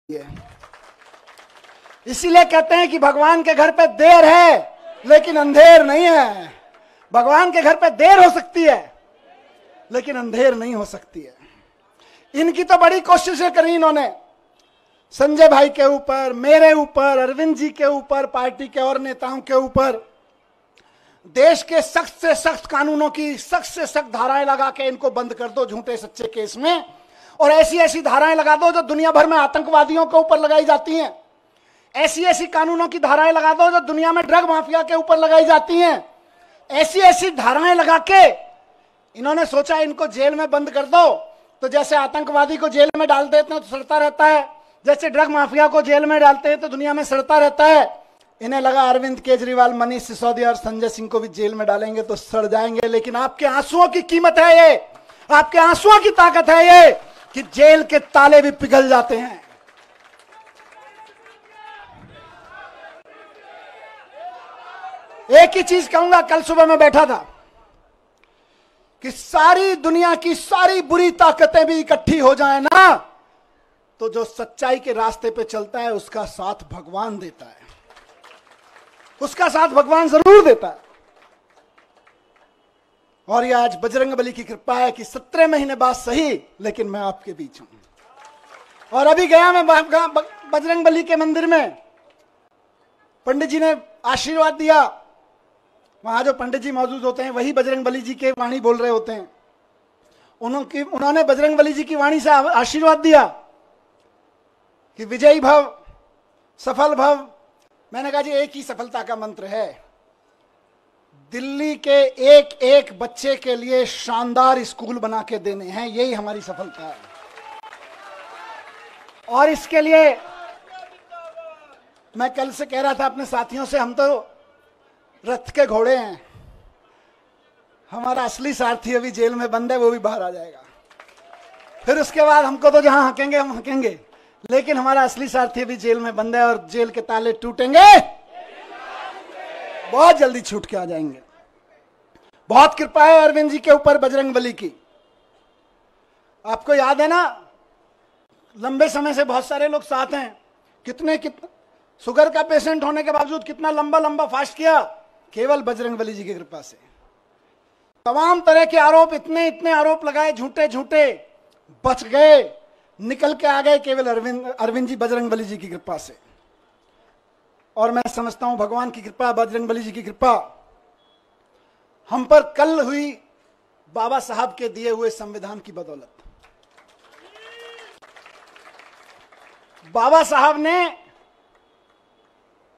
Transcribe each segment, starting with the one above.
है। इसीलिए कहते हैं कि भगवान के घर पे देर है लेकिन अंधेर नहीं है। भगवान के घर पे देर हो सकती है लेकिन अंधेर नहीं हो सकती है। इनकी तो बड़ी कोशिशें करी इन्होंने, संजय भाई के ऊपर, मेरे ऊपर, अरविंद जी के ऊपर, पार्टी के और नेताओं के ऊपर। देश के सख्त से सख्त कानूनों की सख्त से सख्त धाराएं लगा के इनको बंद कर दो झूठे सच्चे केस में, और ऐसी ऐसी धाराएं लगा दो जो दुनिया भर में आतंकवादियों के ऊपर लगाई जाती हैं। ऐसी ऐसी कानूनों की धाराएं लगा दो जो दुनिया में ड्रग माफिया के ऊपर लगाई जाती हैं। ऐसी ऐसी धाराएं लगा के इन्होंने सोचा इनको जेल में बंद कर दो, तो जैसे आतंकवादी को जेल में डाल देते हैं तो सड़ता रहता है, जैसे ड्रग माफिया को जेल में डालते हैं तो दुनिया में सड़ता रहता है। इन्हें लगा अरविंद केजरीवाल, मनीष सिसोदिया और संजय सिंह को भी जेल में डालेंगे तो सड़ जाएंगे। लेकिन आपके आंसुओं की कीमत है ये, आपके आंसुओं की ताकत है ये कि जेल के ताले भी पिघल जाते हैं। एक ही चीज कहूंगा, कल सुबह मैं बैठा था कि सारी दुनिया की सारी बुरी ताकतें भी इकट्ठी हो जाए ना, तो जो सच्चाई के रास्ते पे चलता है उसका साथ भगवान देता है, उसका साथ भगवान जरूर देता है। और ये आज बजरंगबली की कृपा है कि 17 महीने बाद सही लेकिन मैं आपके बीच हूं। और अभी गया मैं बजरंगबली के मंदिर में, पंडित जी ने आशीर्वाद दिया। वहां जो पंडित जी मौजूद होते हैं वही बजरंगबली जी के वाणी बोल रहे होते हैं। उन्होंने बजरंगबली जी की वाणी से आशीर्वाद दिया कि विजयी भव, सफल भव। मैंने कहा जी एक ही सफलता का मंत्र है, दिल्ली के एक एक बच्चे के लिए शानदार स्कूल बना के देने हैं, यही हमारी सफलता है। और इसके लिए मैं कल से कह रहा था अपने साथियों से, हम तो रथ के घोड़े हैं, हमारा असली सारथी अभी जेल में बंद है, वो भी बाहर आ जाएगा। फिर उसके बाद हमको तो जहां हकेंगे हम हकेंगे, लेकिन हमारा असली सारथी अभी जेल में बंद है और जेल के ताले टूटेंगे, बहुत जल्दी छूट के आ जाएंगे। बहुत कृपा है अरविंद जी के ऊपर बजरंगबली की। आपको याद है ना, लंबे समय से बहुत सारे लोग साथ हैं, कितने शुगर का पेशेंट होने के बावजूद कितना लंबा लंबा फास्ट किया, केवल बजरंगबली जी की कृपा से। तमाम तरह के आरोप, इतने इतने आरोप लगाए झूठे झूठे, बच गए, निकल के आ गए केवल अरविंद जी बजरंगबली जी की कृपा से। और मैं समझता हूं भगवान की कृपा, बजरंगबली जी की कृपा हम पर कल हुई बाबा साहब के दिए हुए संविधान की बदौलत। बाबा साहब ने,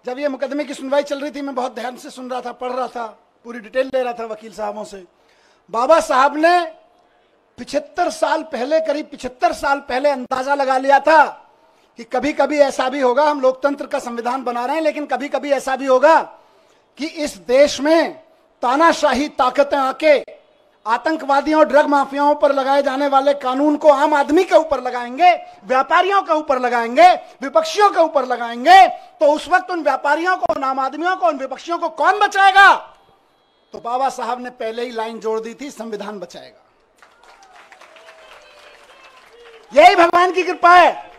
जब ये मुकदमे की सुनवाई चल रही थी, मैं बहुत ध्यान से सुन रहा था, पढ़ रहा था, पूरी डिटेल ले रहा था वकील साहबों से। बाबा साहब ने 75 साल पहले, करीब 75 साल पहले अंदाजा लगा लिया था कि कभी कभी ऐसा भी होगा, हम लोकतंत्र का संविधान बना रहे हैं, लेकिन कभी कभी ऐसा भी होगा कि इस देश में तानाशाही ताकतें आके आतंकवादियों और ड्रग माफियाओं पर लगाए जाने वाले कानून को आम आदमी के ऊपर लगाएंगे, व्यापारियों के ऊपर लगाएंगे, विपक्षियों के ऊपर लगाएंगे। तो उस वक्त उन व्यापारियों को, उन आम आदमियों को, उन विपक्षियों को कौन बचाएगा? तो बाबा साहब ने पहले ही लाइन जोड़ दी थी, संविधान बचाएगा। यही भगवान की कृपा है।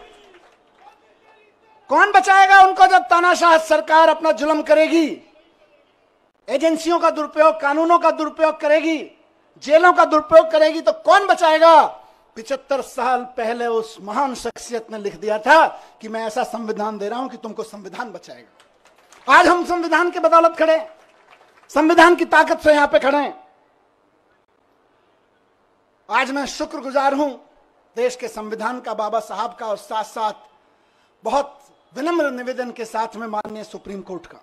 कौन बचाएगा उनको जब तानाशाह सरकार अपना जुल्म करेगी, एजेंसियों का दुरुपयोग, कानूनों का दुरुपयोग करेगी, जेलों का दुरुपयोग करेगी, तो कौन बचाएगा? 75 साल पहले उस महान शख्सियत ने लिख दिया था कि मैं ऐसा संविधान दे रहा हूं कि तुमको संविधान बचाएगा। आज हम संविधान के बदौलत खड़े, संविधान की ताकत से यहां पे खड़े हैं। आज मैं शुक्रगुजार हूं देश के संविधान का, बाबा साहब का, और साथ साथ बहुत विनम्र निवेदन के साथ में माननीय सुप्रीम कोर्ट का,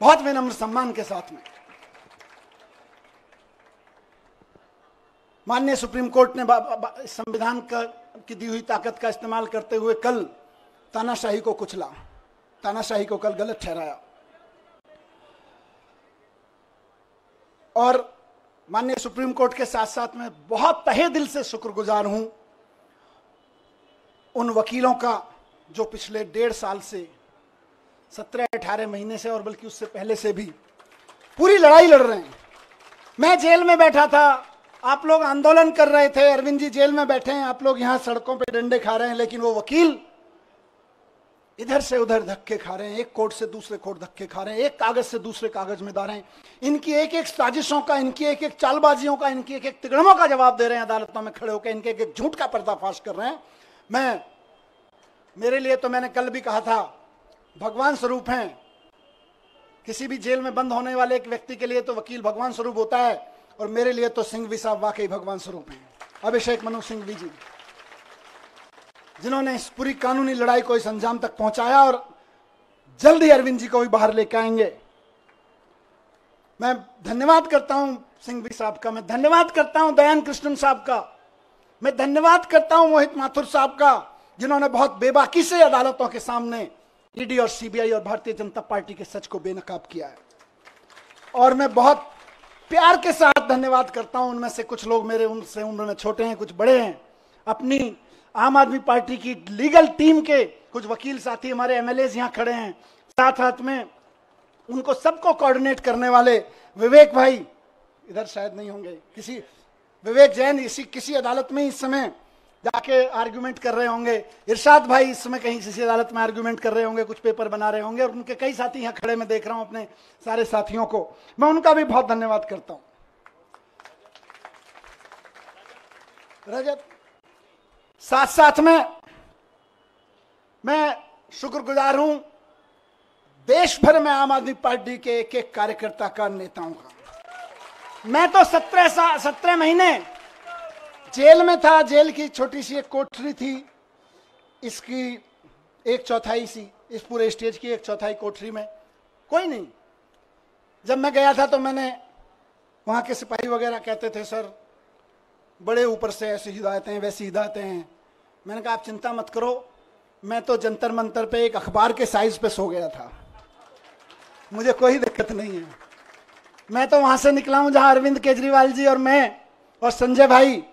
बहुत विनम्र सम्मान के साथ में माननीय सुप्रीम कोर्ट ने संविधान की दी हुई ताकत का इस्तेमाल करते हुए कल तानाशाही को कुचला, तानाशाही को कल गलत ठहराया। और माननीय सुप्रीम कोर्ट के साथ साथ मैं बहुत तहे दिल से शुक्रगुजार हूं उन वकीलों का जो पिछले 1.5 साल से, 17-18 महीने से, और बल्कि उससे पहले से भी पूरी लड़ाई लड़ रहे हैं। मैं जेल में बैठा था, आप लोग आंदोलन कर रहे थे, अरविंद जी जेल में बैठे हैं, आप लोग यहां सड़कों पे डंडे खा रहे हैं, लेकिन वो वकील इधर से उधर धक्के खा रहे हैं, एक कोर्ट से दूसरे कोर्ट धक्के खा रहे हैं, एक कागज से दूसरे कागज में डाल रहे हैं। इनकी एक एक साजिशों का, इनकी एक एक चालबाजियों का, इनकी एक एक तिगड़मों का जवाब दे रहे हैं अदालतों में खड़े होकर, इनके एक एक झूठ का पर्दाफाश कर रहे हैं। मेरे लिए तो मैंने कल भी कहा था, भगवान स्वरूप हैं। किसी भी जेल में बंद होने वाले एक व्यक्ति के लिए तो वकील भगवान स्वरूप होता है, और मेरे लिए तो सिंघवी साहब वाकई भगवान स्वरूप हैं। अभिषेक मनु सिंघवी जी, जिन्होंने इस पूरी कानूनी लड़ाई को इस अंजाम तक पहुंचाया, और जल्द ही अरविंद जी को भी बाहर लेकर आएंगे। मैं धन्यवाद करता हूं सिंघवी साहब का, मैं धन्यवाद करता हूं दयान कृष्णन साहब का, मैं धन्यवाद करता हूं मोहित माथुर साहब का, जिन्होंने बहुत बेबाकी से अदालतों के सामने ईडी और सीबीआई और भारतीय जनता पार्टी के सच को बेनकाब किया है। और मैं बहुत प्यार के साथ धन्यवाद करता हूं, उनमें से कुछ लोग मेरे उनसे उम्र में छोटे हैं, कुछ बड़े हैं, अपनी आम आदमी पार्टी की लीगल टीम के कुछ वकील साथी, हमारे एमएलए यहां खड़े हैं, साथ हाथ में उनको सबको कोऑर्डिनेट करने वाले विवेक भाई इधर शायद नहीं होंगे, किसी विवेक जैन किसी अदालत में इस समय जाके आर्गुमेंट कर रहे होंगे, इरशाद भाई इस समय कहीं किसी अदालत में आर्गुमेंट कर रहे होंगे, कुछ पेपर बना रहे होंगे, और उनके कई साथी यहाँ खड़े मैं देख रहा हूं, अपने सारे साथियों को मैं उनका भी बहुत धन्यवाद करता हूं। रजत, साथ साथ में मैं शुक्रगुजार हूं देश भर में आम आदमी पार्टी के एक एक कार्यकर्ता का, नेताओं का। मैं तो 17 महीने जेल में था, जेल की छोटी सी एक कोठरी थी, इसकी 1/4 सी, इस पूरे स्टेज की 1/4 कोठरी में कोई नहीं। जब मैं गया था तो मैंने, वहां के सिपाही वगैरह कहते थे सर बड़े ऊपर से ऐसी हिदायतें हैं, वैसी हिदायतें हैं। मैंने कहा आप चिंता मत करो, मैं तो जंतर मंतर पे एक अखबार के साइज पे सो गया था, मुझे कोई दिक्कत नहीं है। मैं तो वहां से निकला हूं जहां अरविंद केजरीवाल जी और मैं और संजय भाई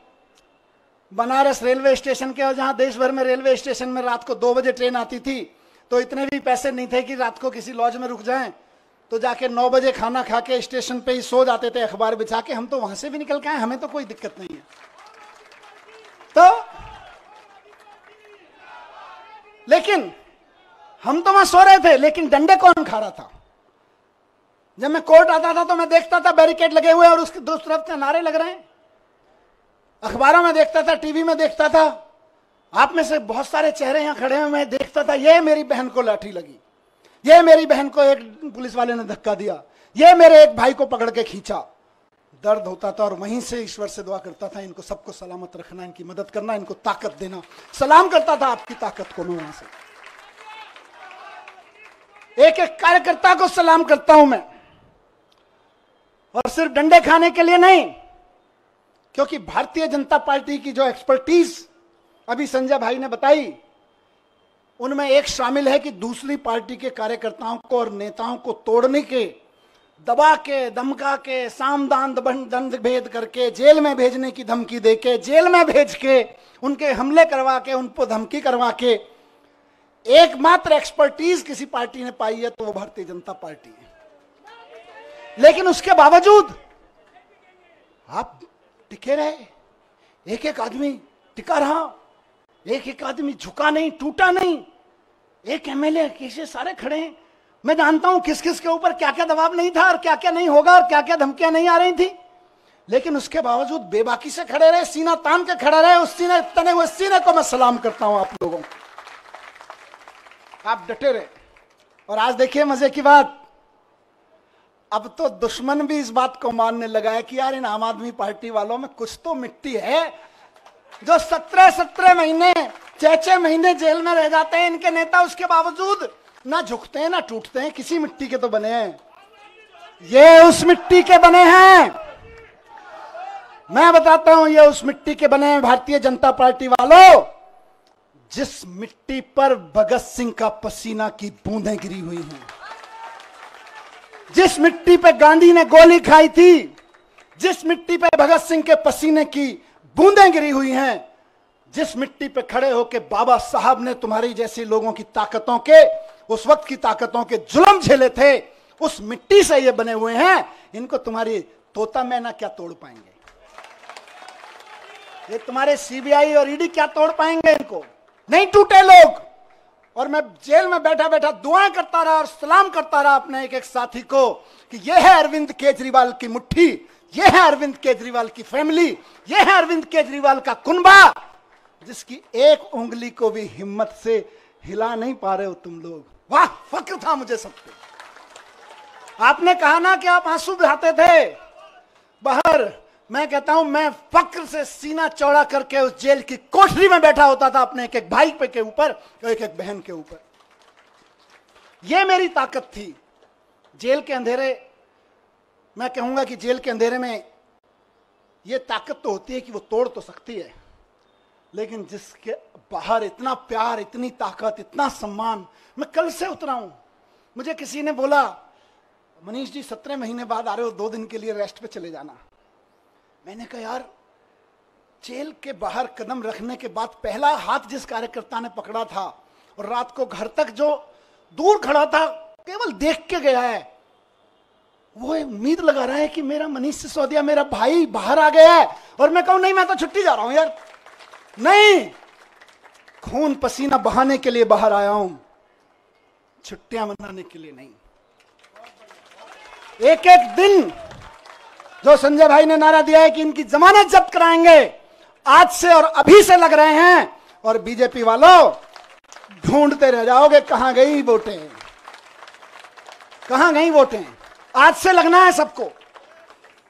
बनारस रेलवे स्टेशन के, और जहां देश भर में रेलवे स्टेशन में रात को 2 बजे ट्रेन आती थी, तो इतने भी पैसे नहीं थे कि रात को किसी लॉज में रुक जाएं, तो जाके 9 बजे खाना खा के स्टेशन पे ही सो जाते थे अखबार बिछा के। हम तो वहां से भी निकल के आए, हमें तो कोई दिक्कत नहीं है। तो लेकिन हम तो वहां सो रहे थे, लेकिन डंडे कौन खा रहा था? जब मैं कोर्ट आता था तो मैं देखता था बैरिकेड लगे हुए और उसकी दूसरी तरफ से नारे लग रहे हैं। अखबारों में देखता था, टीवी में देखता था, आप में से बहुत सारे चेहरे यहां खड़े हैं, मैं देखता था ये मेरी बहन को लाठी लगी, ये मेरी बहन को एक पुलिस वाले ने धक्का दिया, ये मेरे एक भाई को पकड़ के खींचा। दर्द होता था और वहीं से ईश्वर से दुआ करता था, इनको सबको सलामत रखना, इनकी मदद करना, इनको ताकत देना। सलाम करता था आपकी ताकत को मैं वहां से, एक एक कार्यकर्ता को सलाम करता हूं मैं, और सिर्फ डंडे खाने के लिए नहीं, क्योंकि भारतीय जनता पार्टी की जो एक्सपर्टीज अभी संजय भाई ने बताई, उनमें एक शामिल है कि दूसरी पार्टी के कार्यकर्ताओं को और नेताओं को तोड़ने के, दबा के, धमका के, सामदान दंड भेद करके, जेल में भेजने की धमकी देके, जेल में भेज के, उनके हमले करवा के, उनको धमकी करवा के एकमात्र एक्सपर्टीज किसी पार्टी ने पाई है तो वो भारतीय जनता पार्टी है। लेकिन उसके बावजूद आप टिके रहे, एक एक आदमी टिका रहा, एक एक आदमी झुका नहीं, टूटा नहीं, एक एमएलए कैसे सारे खड़े हैं। मैं जानता हूं किस किस के ऊपर क्या क्या दबाव नहीं था और क्या क्या नहीं होगा और क्या क्या धमकियां नहीं आ रही थी, लेकिन उसके बावजूद बेबाकी से खड़े रहे, सीना तान के खड़े रहे। उस सीने, तने हुए सीने को मैं सलाम करता हूं आप लोगों को, आप डटे रहे। और आज देखिए मजे की बात, अब तो दुश्मन भी इस बात को मानने लगा है कि यार इन आम आदमी पार्टी वालों में कुछ तो मिट्टी है, जो 17 महीने 6 महीने जेल में रह जाते हैं इनके नेता, उसके बावजूद ना झुकते हैं ना टूटते हैं। किसी मिट्टी के तो बने हैं, ये उस मिट्टी के बने हैं। मैं बताता हूं, ये उस मिट्टी के बने हैं भारतीय जनता पार्टी वालों, जिस मिट्टी पर भगत सिंह का पसीना की बूंदें गिरी हुई हैं, जिस मिट्टी पे गांधी ने गोली खाई थी, जिस मिट्टी पे भगत सिंह के पसीने की बूंदें गिरी हुई हैं, जिस मिट्टी पे खड़े होकर बाबा साहब ने तुम्हारी जैसे लोगों की ताकतों के, उस वक्त की ताकतों के जुल्म झेले थे, उस मिट्टी से ये बने हुए हैं। इनको तुम्हारी तोता मैना क्या तोड़ पाएंगे, ये तुम्हारे सीबीआई और ईडी क्या तोड़ पाएंगे, इनको नहीं टूटे लोग। और मैं जेल में बैठा बैठा दुआएं करता रहा और सलाम करता रहा अपने एक एक साथी को कि यह है अरविंद केजरीवाल की मुट्ठी, यह है अरविंद केजरीवाल की फैमिली, यह है अरविंद केजरीवाल का कुनबा, जिसकी एक उंगली को भी हिम्मत से हिला नहीं पा रहे हो तुम लोग। वाह, फक्र था मुझे सब पे। आपने कहा ना कि आप आंसू बहाते थे बाहर, मैं कहता हूं मैं फक्र से सीना चौड़ा करके उस जेल की कोठरी में बैठा होता था अपने एक एक भाई पे के ऊपर और एक एक बहन के ऊपर। यह मेरी ताकत थी। जेल के अंधेरे, मैं कहूंगा कि जेल के अंधेरे में यह ताकत तो होती है कि वो तोड़ तो सकती है, लेकिन जिसके बाहर इतना प्यार, इतनी ताकत, इतना सम्मान। मैं कल से उतरा हूं, मुझे किसी ने बोला मनीष जी 17 महीने बाद आ रहे हो, 2 दिन के लिए रेस्ट पे चले जाना। मैंने कहा यार, जेल के बाहर कदम रखने के बाद पहला हाथ जिस कार्यकर्ता ने पकड़ा था और रात को घर तक जो दूर खड़ा था केवल देख के गया है, वो उम्मीद लगा रहा है कि मेरा मनीष सिसोदिया, मेरा भाई बाहर आ गया है। और मैं कहूं नहीं, मैं तो छुट्टी जा रहा हूं यार, नहीं, खून पसीना बहाने के लिए बाहर आया हूं, छुट्टियां मनाने के लिए नहीं। एक एक दिन जो संजय भाई ने नारा दिया है कि इनकी जमानत जब्त कराएंगे, आज से और अभी से लग रहे हैं। और बीजेपी वालों, ढूंढते रह जाओगे कहां गई वोटें, कहां गई वोटें। आज से लगना है सबको।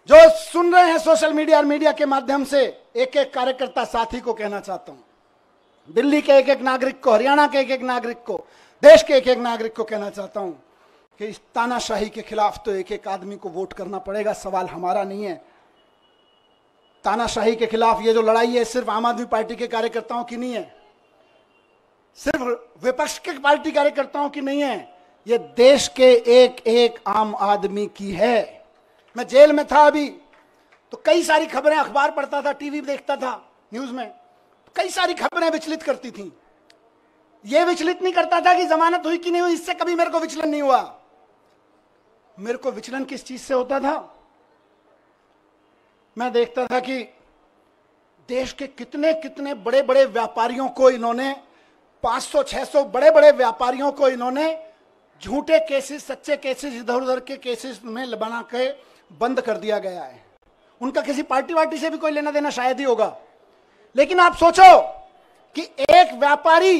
जो सुन रहे हैं सोशल मीडिया और मीडिया के माध्यम से, एक एक कार्यकर्ता साथी को कहना चाहता हूं, दिल्ली के एक एक नागरिक को, हरियाणा के एक एक नागरिक को, देश के एक एक नागरिक को कहना चाहता हूं कि इस तानाशाही के खिलाफ तो एक एक आदमी को वोट करना पड़ेगा। सवाल हमारा नहीं है। तानाशाही के खिलाफ ये जो लड़ाई है सिर्फ आम आदमी पार्टी के कार्यकर्ताओं की नहीं है, सिर्फ विपक्ष के पार्टी कार्यकर्ताओं की नहीं है, ये देश के एक एक आम आदमी की है। मैं जेल में था अभी, तो कई सारी खबरें, अखबार पढ़ता था, टीवी देखता था, न्यूज में कई सारी खबरें विचलित करती थी। यह विचलित नहीं करता था कि जमानत हुई कि नहीं हुई, इससे कभी मेरे को विचलन नहीं हुआ। मेरे को विचलन किस चीज से होता था? मैं देखता था कि देश के कितने कितने बड़े बड़े व्यापारियों को इन्होंने, 500-600 बड़े बड़े व्यापारियों को इन्होंने झूठे केसेस, सच्चे केसेस, इधर उधर के केसेस में बना के बंद कर दिया गया है। उनका किसी पार्टी वार्टी से भी कोई लेना देना शायद ही होगा, लेकिन आप सोचो कि एक व्यापारी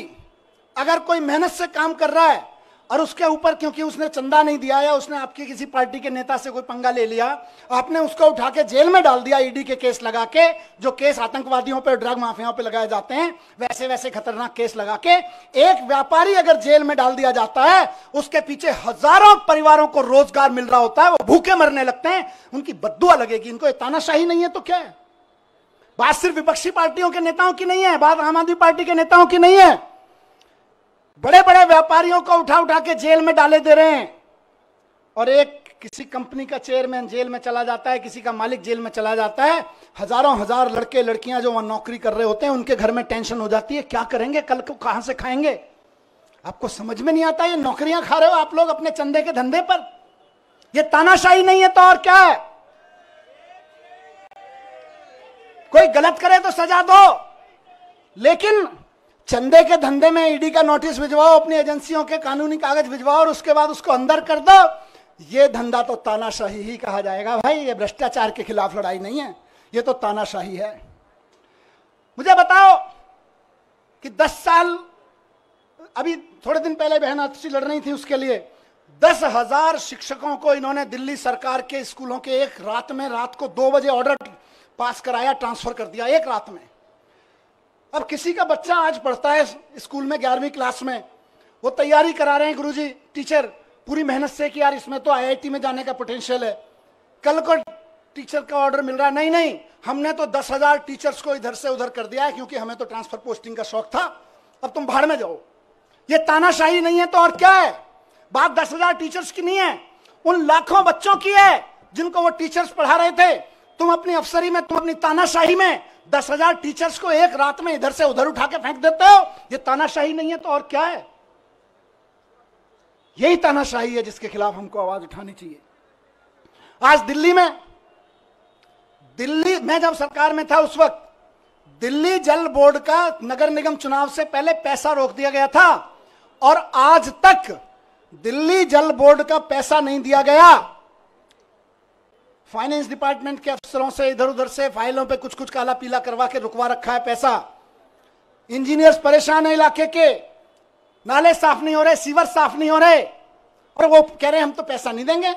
अगर कोई मेहनत से काम कर रहा है और उसके ऊपर क्योंकि उसने चंदा नहीं दिया या उसने आपकी किसी पार्टी के नेता से कोई पंगा ले लिया, आपने उसको उठा के जेल में डाल दिया ईडी के केस लगा के, जो केस आतंकवादियों पे, ड्रग माफियाओं पे लगाए जाते हैं, वैसे वैसे खतरनाक केस लगा के एक व्यापारी अगर जेल में डाल दिया जाता है, उसके पीछे हजारों परिवारों को रोजगार मिल रहा होता है, वो भूखे मरने लगते हैं, उनकी बद्दुआ लगेगी। इनको तानाशाही नहीं है तो क्या है? बात सिर्फ विपक्षी पार्टियों के नेताओं की नहीं है, बात आम आदमी पार्टी के नेताओं की नहीं है। बड़े बड़े व्यापारियों को उठा उठा के जेल में डाले दे रहे हैं, और एक किसी कंपनी का चेयरमैन जेल में चला जाता है, किसी का मालिक जेल में चला जाता है, हजारों हजार लड़के लड़कियां जो वहां नौकरी कर रहे होते हैं, उनके घर में टेंशन हो जाती है, क्या करेंगे, कल को कहां से खाएंगे। आपको समझ में नहीं आता, ये नौकरियां खा रहे हो आप लोग अपने चंदे के धंधे पर। ये तानाशाही नहीं है तो और क्या है? कोई गलत करे तो सजा दो, लेकिन चंदे के धंधे में ईडी का नोटिस भिजवाओ, अपनी एजेंसियों के कानूनी कागज भिजवाओ और उसके बाद उसको अंदर कर दो, ये धंधा तो तानाशाही ही कहा जाएगा भाई। ये भ्रष्टाचार के खिलाफ लड़ाई नहीं है, ये तो तानाशाही है। मुझे बताओ कि 10 साल, अभी थोड़े दिन पहले बहन आतिशी लड़ रही थी उसके लिए, 10,000 शिक्षकों को इन्होंने दिल्ली सरकार के स्कूलों के एक रात में, रात को 2 बजे ऑर्डर पास कराया, ट्रांसफर कर दिया एक रात में। अब किसी का बच्चा आज पढ़ता है स्कूल में 11वीं क्लास में, वो तैयारी करा रहे हैं गुरुजी, टीचर पूरी मेहनत से कि यार इसमें तो आईआईटी में जाने का पोटेंशियल है। कल को टीचर का ऑर्डर मिल रहा है, नहीं नहीं हमने तो 10,000 टीचर्स को इधर से उधर कर दिया है क्योंकि हमें तो ट्रांसफर पोस्टिंग का शौक था, अब तुम भाड़ में जाओ। ये तानाशाही नहीं है तो और क्या है? बात 10,000 टीचर्स की नहीं है, उन लाखों बच्चों की है जिनको वो टीचर्स पढ़ा रहे थे। तुम अपनी अफसरी में, तुम अपनी तानाशाही में 10,000 टीचर्स को एक रात में इधर से उधर उठा के फेंक देते हो। ये तानाशाही नहीं है तो और क्या है? यही तानाशाही है जिसके खिलाफ हमको आवाज उठानी चाहिए। आज दिल्ली में जब सरकार में था उस वक्त दिल्ली जल बोर्ड का नगर निगम चुनाव से पहले पैसा रोक दिया गया था, और आज तक दिल्ली जल बोर्ड का पैसा नहीं दिया गया। फाइनेंस डिपार्टमेंट के अफसरों से इधर उधर से फाइलों पे कुछ कुछ काला पीला करवा के रुकवा रखा है पैसा। इंजीनियर्स परेशान है इलाके के, नाले साफ नहीं हो रहे, सीवर साफ नहीं हो रहे, और वो कह रहे हैं हम तो पैसा नहीं देंगे।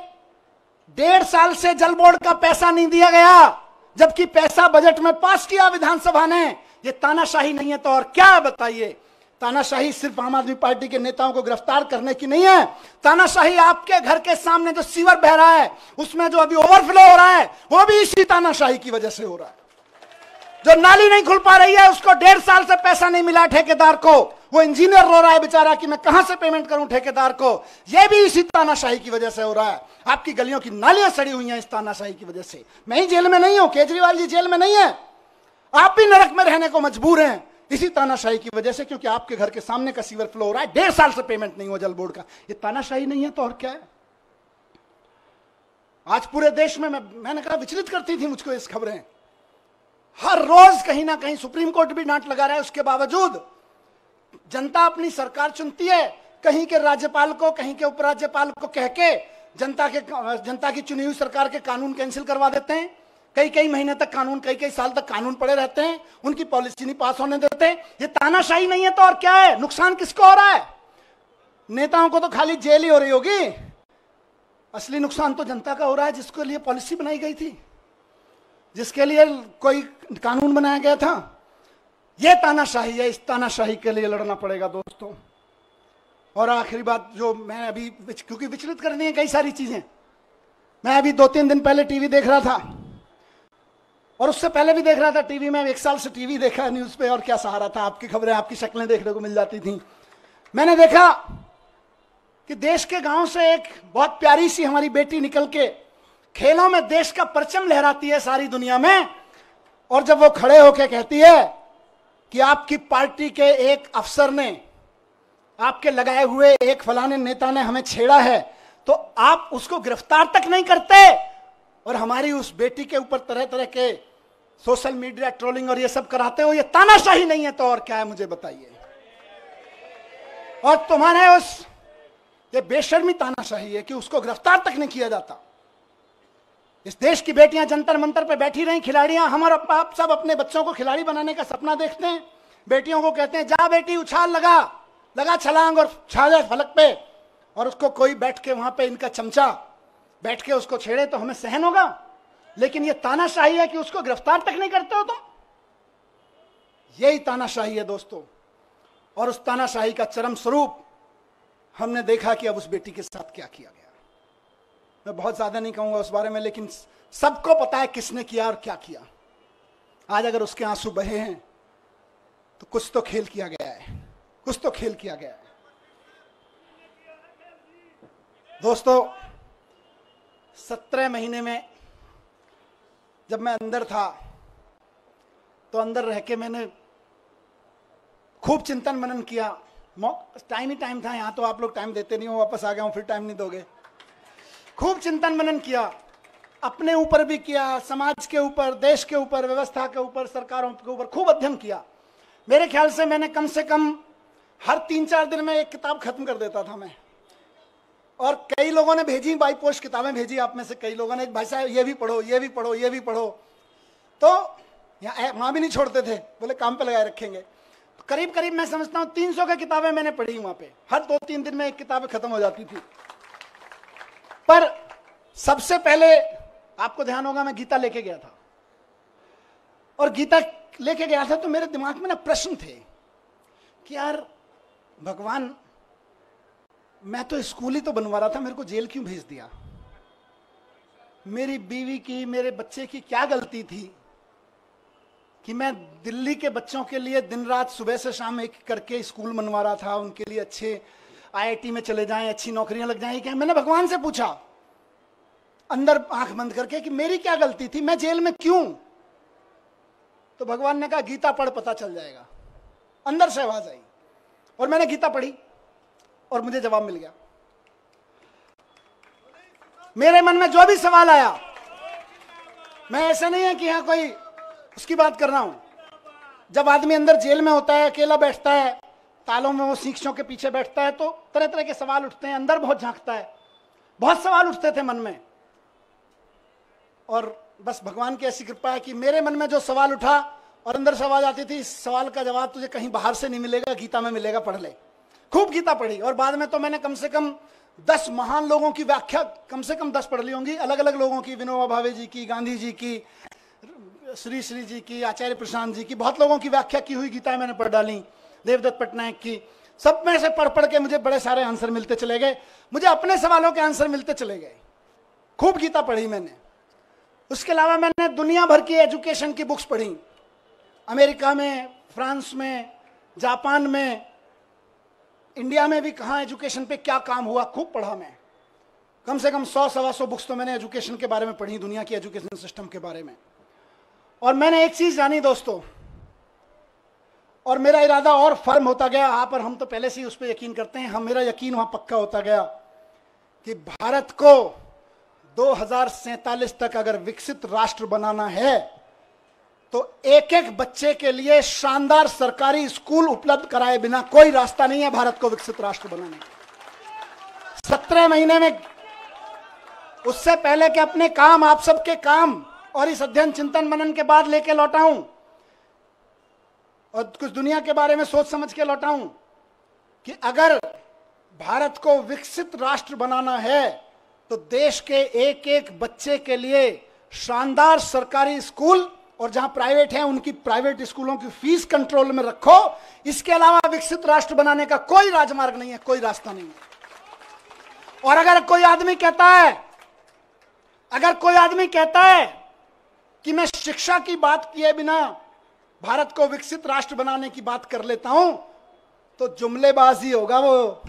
1.5 साल से जल बोर्ड का पैसा नहीं दिया गया, जबकि पैसा बजट में पास किया विधानसभा ने। ये तानाशाही नहीं है तो और क्या है बताइए? तानाशाही सिर्फ आम आदमी पार्टी के नेताओं को गिरफ्तार करने की नहीं है। तानाशाही आपके घर के सामने जो सीवर बह रहा है, उसमें जो अभी ओवरफ्लो हो रहा है, वो भी इसी तानाशाही की वजह से हो रहा है। जो नाली नहीं खुल पा रही है, उसको 1.5 साल से पैसा नहीं मिला ठेकेदार को। वो इंजीनियर रो रहा है बेचारा कि मैं कहां से पेमेंट करूं ठेकेदार को। यह भी इसी तानाशाही की वजह से हो रहा है। आपकी गलियों की नालियां सड़ी हुई हैं इस तानाशाही की वजह से। मैं ही जेल में नहीं हूं, केजरीवाल जी जेल में नहीं है, आप भी नरक में रहने को मजबूर हैं इसी तानाशाही की वजह से, क्योंकि आपके घर के सामने का सीवर फ्लो हो रहा है, 1.5 साल से पेमेंट नहीं हुआ जल बोर्ड का। ये तानाशाही नहीं है तो और क्या है? आज पूरे देश में मैंने कहा विचलित करती थी मुझको इस खबरें। हर रोज कहीं ना कहीं सुप्रीम कोर्ट भी डांट लगा रहा है, उसके बावजूद जनता अपनी सरकार चुनती है। कहीं के राज्यपाल को, कहीं के उपराज्यपाल को कह के जनता की चुनी हुई सरकार के कानून कैंसिल करवा देते हैं। कई महीने तक कानून, कई साल तक कानून पड़े रहते हैं, उनकी पॉलिसी नहीं पास होने देते। ये तानाशाही नहीं है तो और क्या है? नुकसान किसको हो रहा है? नेताओं को तो खाली जेल ही हो रही होगी, असली नुकसान तो जनता का हो रहा है, जिसके लिए पॉलिसी बनाई गई थी, जिसके लिए कोई कानून बनाया गया था। यह तानाशाही है, इस तानाशाही के लिए लड़ना पड़ेगा दोस्तों। और आखिरी बात जो मैं अभी, क्योंकि विचलित करनी है कई सारी चीजें, मैं अभी 2-3 दिन पहले टीवी देख रहा था, और उससे पहले भी देख रहा था टीवी में। 1 साल से टीवी देखा है, न्यूज पे, और क्या सहारा था, आपकी खबरें, आपकी शक्लें देखने को मिल जाती थी। मैंने देखा कि देश के गांव से एक बहुत प्यारी सी हमारी बेटी निकल के खेलों में देश का परचम लहराती है सारी दुनिया में, और जब वो खड़े होकर कहती है कि आपकी पार्टी के एक अफसर ने, आपके लगाए हुए एक फलाने नेता ने हमें छेड़ा है, तो आप उसको गिरफ्तार तक नहीं करते, और हमारी उस बेटी के ऊपर तरह तरह के सोशल मीडिया ट्रोलिंग और ये सब कराते हो। ये तानाशाही नहीं है तो और क्या है, मुझे बताइए? और तुम्हारे उस, ये बेशर्मी तानाशाही है कि उसको गिरफ्तार तक नहीं किया जाता। इस देश की बेटियां जंतर मंतर पे बैठी रही, खिलाड़ियां, हम और आप सब अपने बच्चों को खिलाड़ी बनाने का सपना देखते हैं। बेटियों को कहते हैं जा बेटी उछाल, लगा छलांग और छा जा फलक पे, और उसको कोई बैठ के वहां पे, इनका चमचा बैठ के उसको छेड़े तो हमें सहन होगा। लेकिन ये तानाशाही है कि उसको गिरफ्तार तक नहीं करते हो तुम। यही तानाशाही है दोस्तों। और उस तानाशाही का चरम स्वरूप हमने देखा कि अब उस बेटी के साथ क्या किया गया। मैं बहुत ज्यादा नहीं कहूंगा उस बारे में, लेकिन सबको पता है किसने किया और क्या किया। आज अगर उसके आंसू बहे हैं तो कुछ तो खेल किया गया है, कुछ तो खेल किया गया है दोस्तों। 17 महीने में जब मैं अंदर था, तो अंदर रह के मैंने खूब चिंतन मनन किया। टाइम ही टाइम था, यहां तो आप लोग टाइम देते नहीं हो, वापस आ गया हूं, फिर टाइम नहीं दोगे। खूब चिंतन मनन किया, अपने ऊपर भी किया, समाज के ऊपर, देश के ऊपर, व्यवस्था के ऊपर, सरकारों के ऊपर खूब अध्ययन किया। मेरे ख्याल से मैंने कम से कम हर 3-4 दिन में एक किताब खत्म कर देता था मैं। और कई लोगों ने भेजी, बाई पोस्ट किताबें भेजी आप में से कई लोगों ने, भाई साहब ये भी पढ़ो, ये भी पढ़ो, ये भी पढ़ो। तो यहाँ वहां भी नहीं छोड़ते थे, बोले काम पे लगाए रखेंगे। तो करीब करीब मैं समझता हूँ 300 की किताबें मैंने पढ़ी वहां पे। हर 2-3 दिन में एक किताब खत्म हो जाती थी। पर सबसे पहले आपको ध्यान होगा, मैं गीता लेके गया था। और गीता लेके गया था तो मेरे दिमाग में ना प्रश्न थे कि यार भगवान, मैं तो स्कूल ही तो बनवा रहा था, मेरे को जेल क्यों भेज दिया? मेरी बीवी की, मेरे बच्चे की क्या गलती थी कि मैं दिल्ली के बच्चों के लिए दिन रात सुबह से शाम एक करके स्कूल बनवा रहा था, उनके लिए अच्छे आईआईटी में चले जाएं, अच्छी नौकरियां लग जाएं। क्या मैंने भगवान से पूछा अंदर आंख बंद करके कि मेरी क्या गलती थी, मैं जेल में क्यों? तो भगवान ने कहा गीता पढ़, पता चल जाएगा। अंदर से आवाज आई और मैंने गीता पढ़ी और मुझे जवाब मिल गया। मेरे मन में जो भी सवाल आया, मैं ऐसा नहीं है कि यहां कोई उसकी बात कर रहा हूं। जब आदमी अंदर जेल में होता है, अकेला बैठता है, अस्पतालों में वो शिक्षकों के पीछे बैठता है तो तरह तरह के सवाल उठते हैं, अंदर बहुत झांकता है, बहुत सवाल उठते थे मन में। और बस भगवान की ऐसी कृपा है कि मेरे मन में जो सवाल उठा और अंदर से आवाज आती थी, इस सवाल का जवाब तुझे कहीं बाहर से नहीं मिलेगा, गीता में मिलेगा, पढ़ ले। खूब गीता पढ़ी और बाद में तो मैंने कम से कम 10 महान लोगों की व्याख्या कम से कम 10 पढ़ ली होंगी, अलग अलग लोगों की, विनोबा भावे जी की, गांधी जी की, श्री श्री जी की, आचार्य प्रशांत जी की, बहुत लोगों की व्याख्या की हुई गीता मैंने पढ़ डाली, देवदत्त पटनायक की। सब में से पढ़ पढ़ के मुझे बड़े सारे आंसर मिलते चले गए, मुझे अपने सवालों के आंसर मिलते चले गए। खूब गीता पढ़ी मैंने। उसके अलावा मैंने दुनिया भर की एजुकेशन की बुक्स पढ़ी, अमेरिका में, फ्रांस में, जापान में, इंडिया में भी कहाँ एजुकेशन पे क्या काम हुआ, खूब पढ़ा मैं। कम से कम 100-125 बुक्स तो मैंने एजुकेशन के बारे में पढ़ी, दुनिया की एजुकेशन सिस्टम के बारे में। और मैंने एक चीज जानी दोस्तों, और मेरा इरादा और फर्म होता गया, आप और हम तो पहले से ही उस पर यकीन करते हैं, मेरा यकीन वहां पक्का होता गया कि भारत को 2047 तक अगर विकसित राष्ट्र बनाना है तो एक एक बच्चे के लिए शानदार सरकारी स्कूल उपलब्ध कराए बिना कोई रास्ता नहीं है भारत को विकसित राष्ट्र बनाने का। 17 महीने में, उससे पहले कि अपने काम, आप सबके काम और इस अध्ययन चिंतन मनन के बाद लेके लौटाऊं और कुछ दुनिया के बारे में सोच समझ के लौटाऊं कि अगर भारत को विकसित राष्ट्र बनाना है तो देश के एक एक बच्चे के लिए शानदार सरकारी स्कूल, और जहां प्राइवेट हैं उनकी प्राइवेट स्कूलों की फीस कंट्रोल में रखो। इसके अलावा विकसित राष्ट्र बनाने का कोई राजमार्ग नहीं है, कोई रास्ता नहीं है। और अगर कोई आदमी कहता है कि मैं शिक्षा की बात किए बिना भारत को विकसित राष्ट्र बनाने की बात कर लेता हूं तो जुमलेबाजी होगा, वो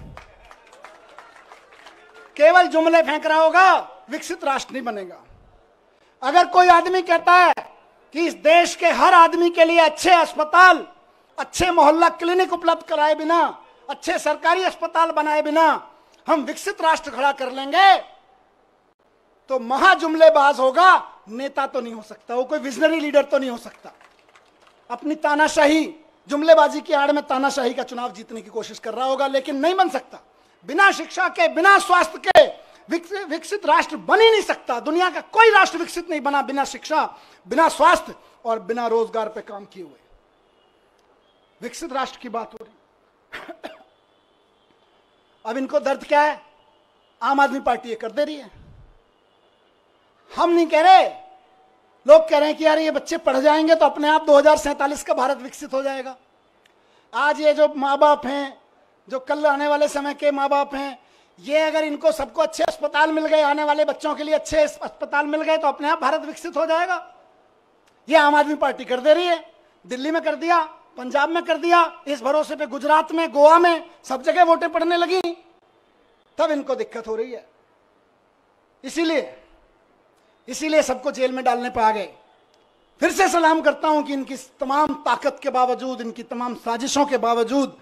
केवल जुमले फेंक रहा होगा, विकसित राष्ट्र नहीं बनेगा। अगर कोई आदमी कहता है कि इस देश के हर आदमी के लिए अच्छे अस्पताल, अच्छे मोहल्ला क्लिनिक उपलब्ध कराए बिना, अच्छे सरकारी अस्पताल बनाए बिना हम विकसित राष्ट्र खड़ा कर लेंगे तो महाजुमलेबाज होगा, नेता तो नहीं हो सकता, वो कोई विजनरी लीडर तो नहीं हो सकता। अपनी तानाशाही, जुमलेबाजी की आड़ में तानाशाही का चुनाव जीतने की कोशिश कर रहा होगा, लेकिन नहीं बन सकता। बिना शिक्षा के, बिना स्वास्थ्य के विकसित राष्ट्र बन ही नहीं सकता। दुनिया का कोई राष्ट्र विकसित नहीं बना बिना शिक्षा, बिना स्वास्थ्य और बिना रोजगार पे काम किए हुए। विकसित राष्ट्र की बात हो रही। अब इनको दर्द क्या है? आम आदमी पार्टी ये कर दे रही है। हम नहीं कह रहे, लोग कह रहे हैं कि यार ये बच्चे पढ़ जाएंगे तो अपने आप 2047 का भारत विकसित हो जाएगा। आज ये जो माँ बाप हैं, जो कल आने वाले समय के माँ बाप हैं, ये अगर इनको सबको अच्छे अस्पताल मिल गए, आने वाले बच्चों के लिए अच्छे अस्पताल मिल गए तो अपने आप भारत विकसित हो जाएगा। ये आम आदमी पार्टी कर दे रही है। दिल्ली में कर दिया, पंजाब में कर दिया, इस भरोसे पे गुजरात में, गोवा में, सब जगह वोटें पड़ने लगी, तब इनको दिक्कत हो रही है। इसीलिए सबको जेल में डालने पर आ गए। फिर से सलाम करता हूं कि इनकी तमाम ताकत के बावजूद, इनकी तमाम साजिशों के बावजूद,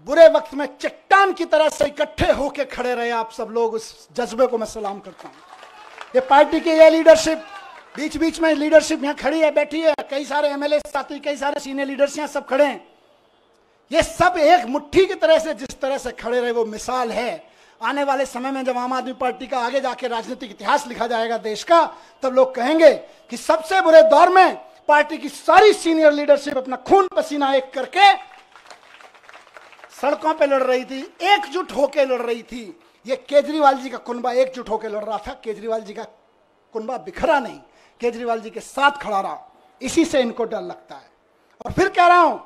बुरे वक्त में चट्टान की तरह से इकट्ठे होकर खड़े रहे आप सब लोग, उस जज्बे को मैं सलाम करता हूं। ये पार्टी की ये लीडरशिप, बीच बीच में लीडरशिप यहाँ खड़ी है, बैठी है, कई सारे एमएलए साथी, कई सारे सीनियर लीडर्स यहाँ सब खड़े हैं। ये सब एक मुट्ठी की तरह से जिस तरह से खड़े रहे वो मिसाल है। आने वाले समय में जब आम आदमी पार्टी का आगे जाके राजनीतिक इतिहास लिखा जाएगा देश का, तब लोग कहेंगे कि सबसे बुरे दौर में पार्टी की सारी सीनियर लीडरशिप अपना खून पसीना एक करके सड़कों पे लड़ रही थी, एकजुट होकर लड़ रही थी। ये केजरीवाल जी का कुनबा एकजुट होकर लड़ रहा था, केजरीवाल जी का कुनबा बिखरा नहीं, केजरीवाल जी के साथ खड़ा रहा। इसी से इनको डर लगता है। और फिर कह रहा हूं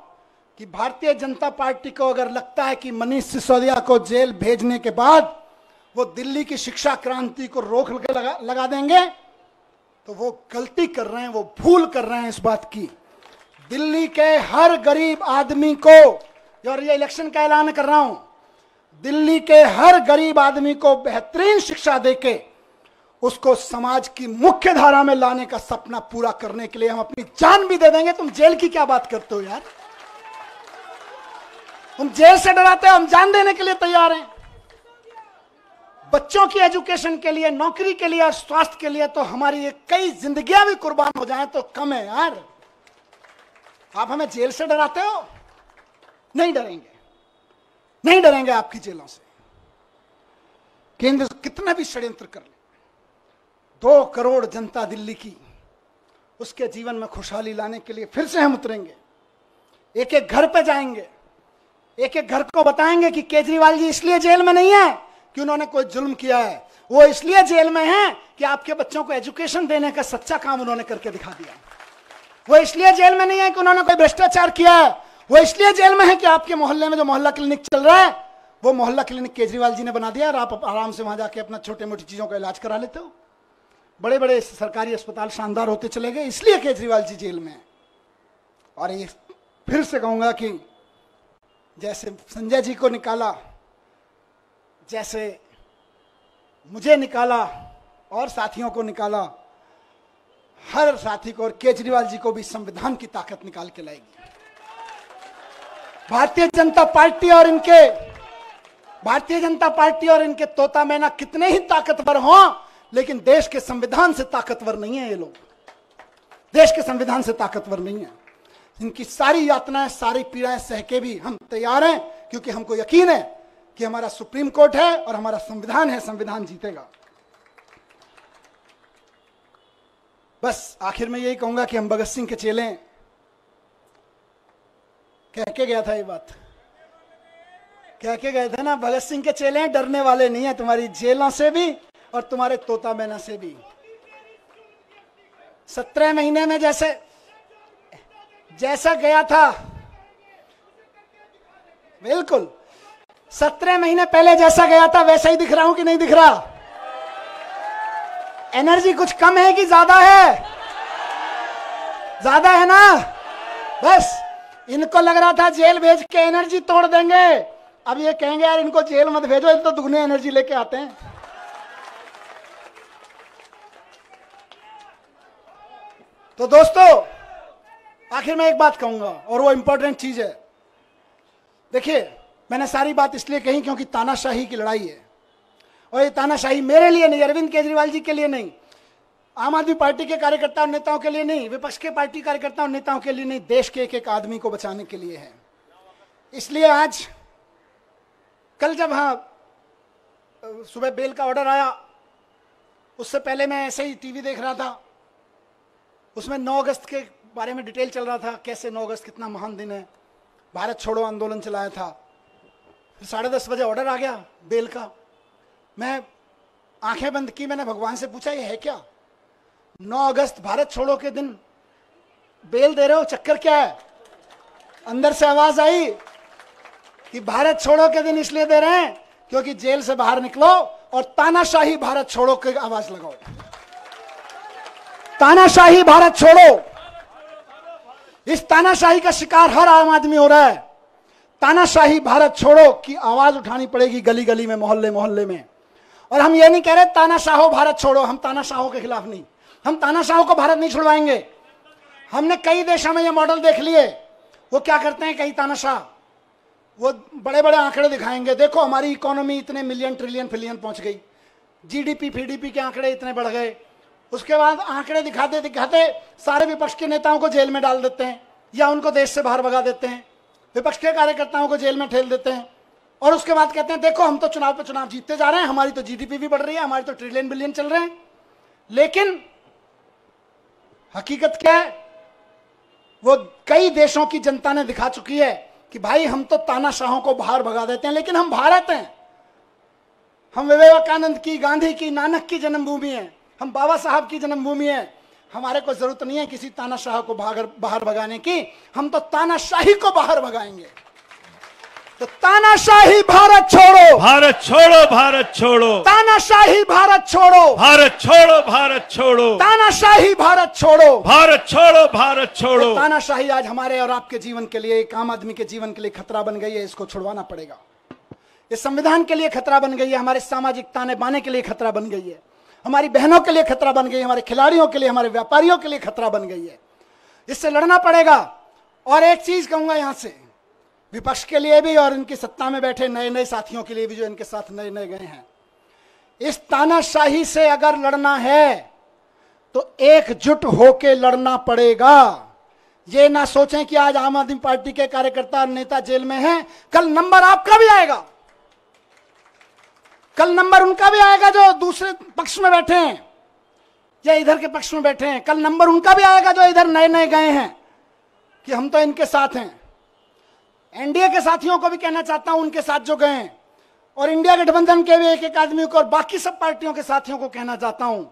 कि भारतीय जनता पार्टी को अगर लगता है कि मनीष सिसोदिया को जेल भेजने के बाद वो दिल्ली की शिक्षा क्रांति को रोक के लगा देंगे, तो वो गलती कर रहे हैं, वो भूल कर रहे हैं इस बात की। दिल्ली के हर गरीब आदमी को, और ये इलेक्शन का ऐलान कर रहा हूं, दिल्ली के हर गरीब आदमी को बेहतरीन शिक्षा देके उसको समाज की मुख्य धारा में लाने का सपना पूरा करने के लिए हम अपनी जान भी दे देंगे। तुम जेल की क्या बात करते हो यार? तुम जेल से डराते हो, हम जान देने के लिए तैयार हैं। बच्चों की एजुकेशन के लिए, नौकरी के लिए और स्वास्थ्य के लिए तो हमारी कई जिंदगियां भी कुर्बान हो जाएं तो कम है यार। आप हमें जेल से डराते हो? नहीं डरेंगे। नहीं डरेंगे आपकी जेलों से। केंद्र कितना भी षड्यंत्र कर ले, 2 करोड़ जनता दिल्ली की, उसके जीवन में खुशहाली लाने के लिए फिर से हम उतरेंगे। एक एक घर पे जाएंगे, एक एक घर को बताएंगे कि केजरीवाल जी इसलिए जेल में नहीं है कि उन्होंने कोई जुल्म किया है, वो इसलिए जेल में है कि आपके बच्चों को एजुकेशन देने का सच्चा काम उन्होंने करके दिखा दिया। वो इसलिए जेल में नहीं है कि उन्होंने कोई भ्रष्टाचार किया है, वो इसलिए जेल में है कि आपके मोहल्ले में जो मोहल्ला क्लिनिक चल रहा है, वो मोहल्ला क्लिनिक केजरीवाल जी ने बना दिया और आप आराम से वहां जाके अपना छोटे मोटी चीजों का इलाज करा लेते हो। बड़े बड़े सरकारी अस्पताल शानदार होते चले गए, इसलिए केजरीवाल जी जेल में है। और ये फिर से कहूंगा कि जैसे संजय जी को निकाला, जैसे मुझे निकाला और साथियों को निकाला, हर साथी को और केजरीवाल जी को भी संविधान की ताकत निकाल के लाएगी। भारतीय जनता पार्टी और इनके तोता मैना कितने ही ताकतवर हों, लेकिन देश के संविधान से ताकतवर नहीं है। ये लोग देश के संविधान से ताकतवर नहीं है। इनकी सारी यातनाएं, सारी पीड़ाएं सह के भी हम तैयार हैं, क्योंकि हमको यकीन है कि हमारा सुप्रीम कोर्ट है और हमारा संविधान है, संविधान जीतेगा। बस आखिर में यही कहूंगा कि हम भगत सिंह के चेले हैं। कह के गया था ये बात, कह के गए थे ना, भगत सिंह के चेले हैं, डरने वाले नहीं है तुम्हारी जेलों से भी और तुम्हारे तोता मैना से भी। 17 महीने में जैसा गया था, बिल्कुल 17 महीने पहले जैसा गया था वैसा ही दिख रहा हूं कि नहीं दिख रहा? एनर्जी कुछ कम है कि ज्यादा है? ज्यादा है ना। बस इनको लग रहा था जेल भेज के एनर्जी तोड़ देंगे, अब ये कहेंगे यार इनको जेल मत भेजो, तो दुगनी एनर्जी लेके आते हैं। तो दोस्तों आखिर में एक बात कहूंगा और वो इंपॉर्टेंट चीज है। देखिए, मैंने सारी बात इसलिए कही क्योंकि तानाशाही की लड़ाई है, और ये तानाशाही मेरे लिए नहीं, अरविंद केजरीवाल जी के लिए नहीं, आम आदमी पार्टी के कार्यकर्ता और नेताओं के लिए नहीं, विपक्ष के पार्टी कार्यकर्ता और नेताओं के लिए नहीं, देश के एक एक आदमी को बचाने के लिए है। इसलिए आज कल जब सुबह बेल का ऑर्डर आया, उससे पहले मैं ऐसे ही टीवी देख रहा था, उसमें 9 अगस्त के बारे में डिटेल चल रहा था, कैसे 9 अगस्त कितना महान दिन है, भारत छोड़ो आंदोलन चलाया था। फिर 10:30 बजे ऑर्डर आ गया बेल का। मैं आंखें बंद की, मैंने भगवान से पूछा ये है क्या? 9 अगस्त भारत छोड़ो के दिन बेल दे रहे हो, चक्कर क्या है? अंदर से आवाज आई कि भारत छोड़ो के दिन इसलिए दे रहे हैं क्योंकि जेल से बाहर निकलो और तानाशाही भारत छोड़ो की आवाज लगाओ। तानाशाही भारत छोड़ो। इस तानाशाही का शिकार हर आम आदमी हो रहा है। तानाशाही भारत छोड़ो की आवाज उठानी पड़ेगी गली गली में, मोहल्ले मोहल्ले में। और हम ये नहीं कह रहे तानाशाहो भारत छोड़ो, हम तानाशाहों के खिलाफ नहीं, हम तानाशाहों को भारत नहीं छुड़वाएंगे। हमने कई देशों में ये मॉडल देख लिए। वो क्या करते हैं कई तानाशाह, वो बड़े बड़े आंकड़े दिखाएंगे, देखो हमारी इकोनॉमी इतने मिलियन ट्रिलियन फिलियन पहुंच गई, जीडीपी फीडीपी के आंकड़े इतने बढ़ गए। उसके बाद आंकड़े दिखाते दिखाते सारे विपक्ष के नेताओं को जेल में डाल देते हैं या उनको देश से बाहर भगा देते हैं, विपक्ष के कार्यकर्ताओं को जेल में ठेल देते हैं। और उसके बाद कहते हैं देखो हम तो चुनाव पे चुनाव जीतते जा रहे हैं, हमारी तो जीडीपी भी बढ़ रही है, हमारी तो ट्रिलियन बिलियन चल रहे हैं। लेकिन हकीकत क्या है? वो कई देशों की जनता ने दिखा चुकी है कि भाई हम तो तानाशाहों को बाहर भगा देते हैं, लेकिन हम भारत हैं, हम विवेकानंद की, गांधी की, नानक की जन्मभूमि है, हम बाबा साहब की जन्मभूमि है। हमारे को जरूरत नहीं है किसी तानाशाह को बाहर भगाने की, हम तो तानाशाही को बाहर भगाएंगे। तो तानाशाही भारत छोड़ो, भारत छोड़ो, भारत छोड़ो, तानाशाही भारत छोड़ो, भारत छोड़ो, भारत छोड़ो, तानाशाही भारत छोड़ो, भारत छोड़ो, भारत छोड़ो। तानाशाही आज हमारे और आपके जीवन के लिए, एक आम आदमी के जीवन के लिए खतरा बन गई है, इसको छुड़वाना पड़ेगा। ये संविधान के लिए खतरा बन गई है, हमारे सामाजिक ताने बाने के लिए खतरा बन गई है, हमारी बहनों के लिए खतरा बन गई है, हमारे खिलाड़ियों के लिए, हमारे व्यापारियों के लिए खतरा बन गई है। इससे लड़ना पड़ेगा। और एक चीज कहूंगा यहां से, विपक्ष के लिए भी और इनकी सत्ता में बैठे नए नए साथियों के लिए भी जो इनके साथ नए नए गए हैं, इस तानाशाही से अगर लड़ना है तो एकजुट होके लड़ना पड़ेगा। ये ना सोचें कि आज आम आदमी पार्टी के कार्यकर्ता नेता जेल में हैं, कल नंबर आपका भी आएगा, कल नंबर उनका भी आएगा जो दूसरे पक्ष में बैठे हैं या इधर के पक्ष में बैठे हैं, कल नंबर उनका भी आएगा जो इधर नए नए गए हैं कि हम तो इनके साथ हैं। एनडीए के साथियों को भी कहना चाहता हूं, उनके साथ जो गए हैं, और इंडिया गठबंधन के भी एक एक आदमी को और बाकी सब पार्टियों के साथियों को कहना चाहता हूं,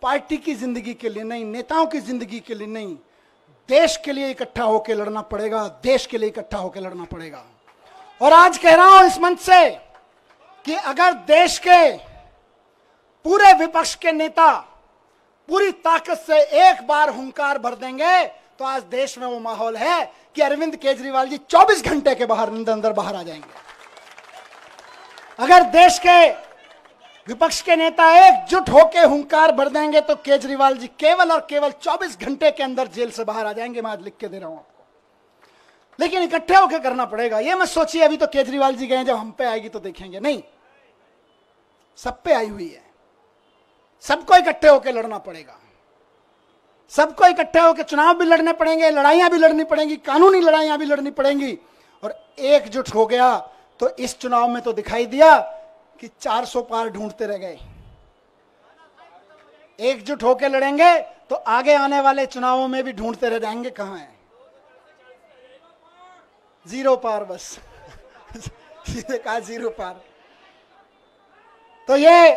पार्टी की जिंदगी के लिए नहीं, नेताओं की जिंदगी के लिए नहीं, देश के लिए इकट्ठा होकर लड़ना पड़ेगा, देश के लिए इकट्ठा होकर लड़ना पड़ेगा। और आज कह रहा हूं इस मंच से कि अगर देश के पूरे विपक्ष के नेता पूरी ताकत से एक बार हुंकार भर देंगे तो आज देश में वो माहौल है कि अरविंद केजरीवाल जी 24 घंटे के अंदर बाहर आ जाएंगे। अगर देश के विपक्ष के नेता एकजुट होकर हुंकार भर देंगे तो केजरीवाल जी केवल और केवल 24 घंटे के अंदर जेल से बाहर आ जाएंगे। मैं आज लिख के दे रहा हूं आपको, लेकिन इकट्ठे होकर करना पड़ेगा। ये मत सोचिए अभी तो केजरीवाल जी गए, जब हम पे आएगी तो देखेंगे, नहीं, सब पे आई हुई है। सबको इकट्ठे होकर लड़ना पड़ेगा, सबको इकट्ठे होकर चुनाव भी लड़ने पड़ेंगे, लड़ाइयां भी लड़नी पड़ेंगी, कानूनी लड़ाइयां भी लड़नी पड़ेंगी। और एकजुट हो गया तो इस चुनाव में तो दिखाई दिया कि 400 पार ढूंढते रह गए। एकजुट होकर लड़ेंगे तो आगे आने वाले चुनावों में भी ढूंढते रह जाएंगे कहां है, 0 पार बस सीधे कहा 0 पार। तो ये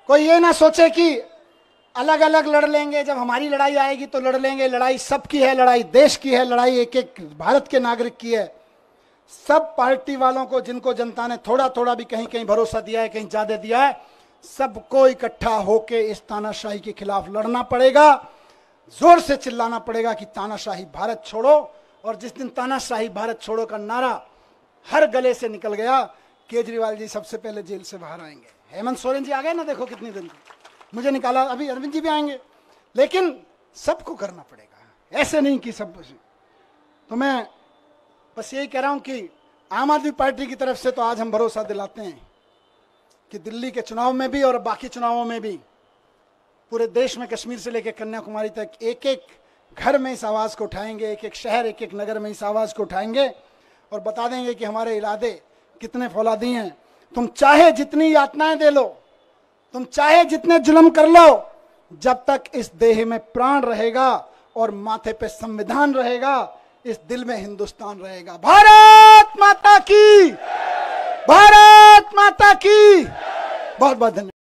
कोई ये ना सोचे कि अलग अलग लड़ लेंगे, जब हमारी लड़ाई आएगी तो लड़ लेंगे। लड़ाई सबकी है, लड़ाई देश की है, लड़ाई एक एक भारत के नागरिक की है। सब पार्टी वालों को, जिनको जनता ने थोड़ा थोड़ा भी कहीं कहीं भरोसा दिया है, कहीं ज्यादा दिया है, सबको इकट्ठा होकर इस तानाशाही के खिलाफ लड़ना पड़ेगा, जोर से चिल्लाना पड़ेगा कि तानाशाही भारत छोड़ो। और जिस दिन तानाशाही भारत छोड़ो का नारा हर गले से निकल गया, केजरीवाल जी सबसे पहले जेल से बाहर आएंगे। हेमंत सोरेन जी आ गए ना, देखो कितनी दिन मुझे निकाला, अभी अरविंद जी भी आएंगे, लेकिन सबको करना पड़ेगा, ऐसे नहीं कि सब। तो मैं बस यही कह रहा हूं कि आम आदमी पार्टी की तरफ से तो आज हम भरोसा दिलाते हैं कि दिल्ली के चुनाव में भी और बाकी चुनावों में भी पूरे देश में, कश्मीर से लेकर कन्याकुमारी तक, एक एक घर में इस आवाज को उठाएंगे, एक एक शहर, एक एक नगर में इस आवाज को उठाएंगे और बता देंगे कि हमारे इरादे कितने फौलादी हैं। तुम चाहे जितनी यातनाएं दे लो, तुम चाहे जितने जुल्म कर लो, जब तक इस देह में प्राण रहेगा और माथे पे संविधान रहेगा, इस दिल में हिंदुस्तान रहेगा। भारत माता की, भारत माता की। बहुत बहुत धन्यवाद।